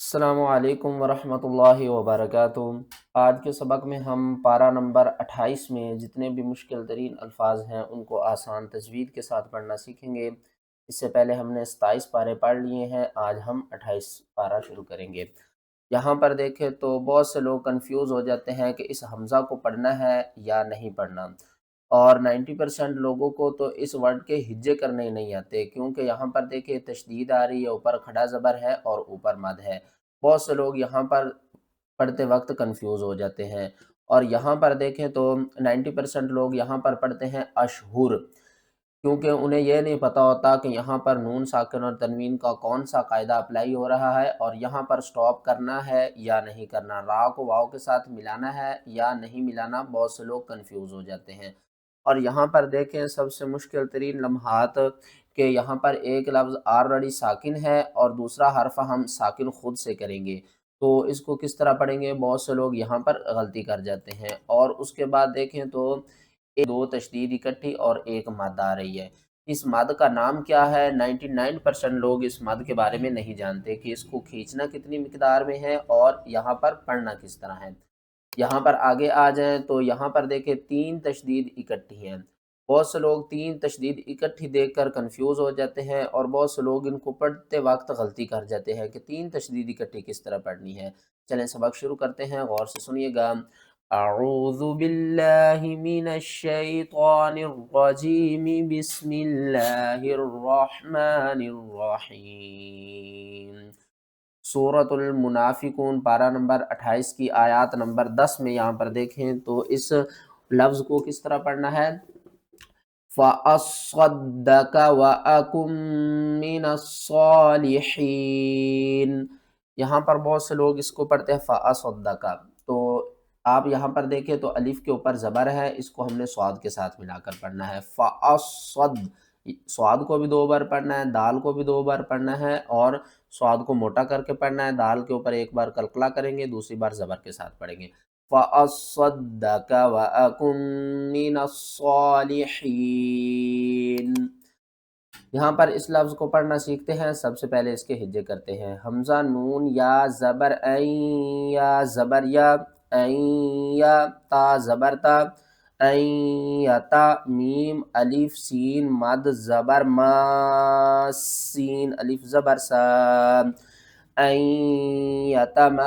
السلام علیکم ورحمۃ اللہ وبرکاتہ۔ آج کے سبق میں ہم پارہ نمبر 28 میں جتنے بھی مشکل ترین الفاظ ہیں ان کو آسان تجوید کے ساتھ پڑھنا سیکھیں گے۔ اس سے پہلے ہم نے 27 پارے پڑھ لیے ہیں، آج ہم 28 پارہ شروع کریں گے۔ یہاں پر دیکھیں تو بہت سے لوگ کنفیوز ہو جاتے ہیں کہ اس حمزہ کو پڑھنا ہے یا نہیں پڑھنا، اور 90% لوگوں کو تو اس ورڈ کے ہجے کرنے ہی نہیں آتے، کیونکہ یہاں پر دیکھیں تشدید آ رہی ہے، اوپر کھڑا زبر ہے اور اوپر مد ہے۔ بہت سے لوگ یہاں پر پڑھتے وقت کنفیوز ہو جاتے ہیں، اور یہاں پر دیکھیں تو 90% لوگ یہاں پر پڑھتے ہیں اشہر، کیونکہ انہیں یہ نہیں پتہ ہوتا کہ یہاں پر نون ساکن اور تنوین کا کون سا قاعدہ اپلائی ہو رہا ہے، اور یہاں پر سٹاپ کرنا ہے یا نہیں کرنا، را کو واو کے ساتھ ملانا ہے یا نہیں ملانا۔ بہت سے لوگ کنفیوز ہو جاتے ہیں۔ اور یہاں پر دیکھیں سب سے مشکل ترین لمحات کہ یہاں پر ایک لفظ آلریڈی ساکن ہے اور دوسرا حرف ہم ساکن خود سے کریں گے، تو اس کو کس طرح پڑھیں گے؟ بہت سے لوگ یہاں پر غلطی کر جاتے ہیں۔ اور اس کے بعد دیکھیں تو دو تشدید اکٹھی اور ایک مد آ رہی ہے۔ اس مد کا نام کیا ہے؟ 99% لوگ اس مد کے بارے میں نہیں جانتے کہ اس کو کھینچنا کتنی مقدار میں ہے اور یہاں پر پڑھنا کس طرح ہے۔ یہاں پر آگے آ جائیں تو یہاں پر دیکھیں 3 تشدید اکٹھی ہیں۔ بہت سے لوگ 3 تشدید اکٹھی دیکھ کر کنفیوز ہو جاتے ہیں، اور بہت سے لوگ ان کو پڑھتے وقت غلطی کر جاتے ہیں کہ 3 تشدید اکٹھی کس طرح پڑھنی ہے۔ چلیں سبق شروع کرتے ہیں، غور سے سنیے گا۔ اعوذ باللہ من الشیطان الرجیم، بسم اللہ الرحمن الرحیم۔ سورۃ المنافقون پارہ نمبر 28 کی آیات نمبر 10 میں یہاں پر دیکھیں تو اس لفظ کو کس طرح پڑھنا ہے؟ فَأَصَّدَّقَ وَأَكُن مِّنَ الصَّالِحِينَ۔ یہاں پر بہت سے لوگ اس کو پڑھتے ہیں فَأَصَّدَّقَ، تو آپ یہاں پر دیکھیں تو الف کے اوپر زبر ہے، اس کو ہم نے صاد کے ساتھ ملا کر پڑھنا ہے۔ فَأَصَّد، صاد کو بھی 2 بار پڑھنا ہے، دال کو بھی 2 بار پڑھنا ہے، اور صاد کو موٹا کر کے پڑھنا ہے، دال کے اوپر ایک بار قلقلہ کریں گے، دوسری بار زبر کے ساتھ پڑھیں گے۔ فَأَصَّدَّقَ وَأَكُن مِّنَ الصَّالِحِينَ۔ یہاں پر اس لفظ کو پڑھنا سیکھتے ہیں، سب سے پہلے اس کے ہجے کرتے ہیں۔ حمزہ نون یا زبر این یا زبر یا، این یا تا زبر تا، این یا تا، میم الف سین مد زبر ما، سین الف زبر سا، این یتماسا۔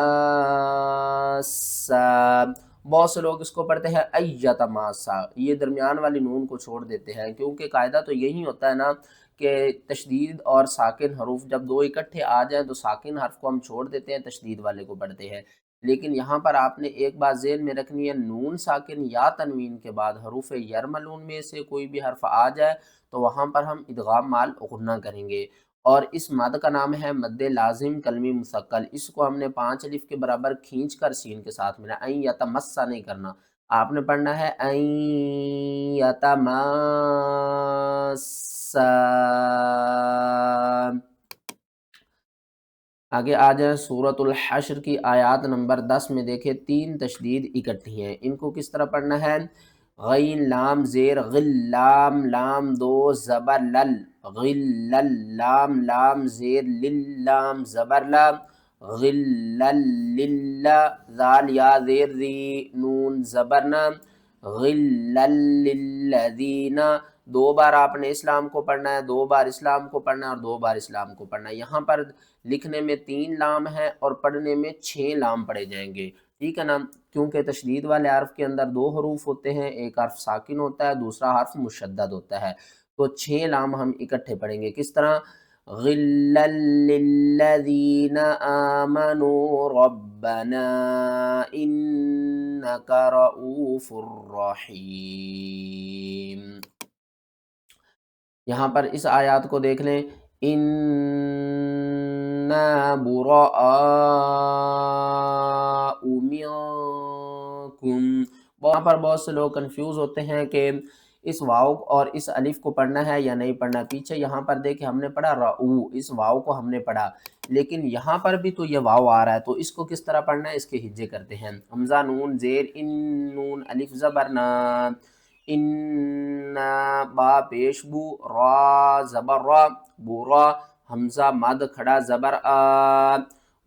بہت سے لوگ اس کو پڑھتے ہیں ایتماسا، یہ درمیان والی نون کو چھوڑ دیتے ہیں، کیونکہ قاعدہ تو یہی ہوتا ہے نا کہ تشدید اور ساکن حروف جب 2 اکٹھے آ جائیں تو ساکن حرف کو ہم چھوڑ دیتے ہیں، تشدید والے کو پڑھتے ہیں۔ لیکن یہاں پر آپ نے ایک بات ذہن میں رکھنی ہے، نون ساکن یا تنوین کے بعد حروف یرملون میں سے کوئی بھی حرف آ جائے تو وہاں پر ہم ادغام مال غنہ کریں گے، اور اس مد کا نام ہے مد لازم کلمی مثقل۔ اس کو ہم نے 5 الف کے برابر کھینچ کر سین کے ساتھ ملا، این یتمسا نہیں کرنا، آپ نے پڑھنا ہے این یتماسا۔ آگے آ جائیں سورۃ الحشر کی آیات نمبر 10 میں دیکھیں 3 تشدید اکٹھی ہیں، ان کو کس طرح پڑھنا ہے؟ غین لام زیر غل، لام لام 2 زبر لل، غل لل، لام لام زیر لل، لام زبر لام، غل لل للہ، ذال یا زیر ذی، نون زبر نام، غل للذین۔ 2 بار آپ نے اسلام کو پڑھنا ہے، 2 بار اسلام کو پڑھنا ہے، اور 2 بار اسلام کو پڑھنا ہے۔ یہاں پر لکھنے میں 3 لام ہیں اور پڑھنے میں 6 لام پڑھے جائیں گے، ٹھیک ہے نا؟ کیونکہ تشدید والے حرف کے اندر 2 حروف ہوتے ہیں، ایک حرف ساکن ہوتا ہے، دوسرا حرف مشدد ہوتا ہے، تو 6 لام ہم اکٹھے پڑھیں گے۔ کس طرح؟ غلا للذین آمنوا ربنا انک رؤوف رحیم۔ یہاں پر اس آیات کو دیکھ لیں، اِنَّا بُرَآءُ مِنکُم۔ وہاں پر بہت سے لوگ کنفیوز ہوتے ہیں کہ اس واو اور اس الف کو پڑھنا ہے یا نہیں پڑھنا۔ پیچھے یہاں پر دیکھیں ہم نے پڑھا رؤو، اس واو کو ہم نے پڑھا، لیکن یہاں پر بھی تو یہ واو آ رہا ہے، تو اس کو کس طرح پڑھنا ہے؟ اس کے ہجے کرتے ہیں۔ حمزہ نون زیر ان، نون الف زبر نا، ان، با پیش بو، را زبر را، بورا، حمزہ مد کھڑا زبر آ،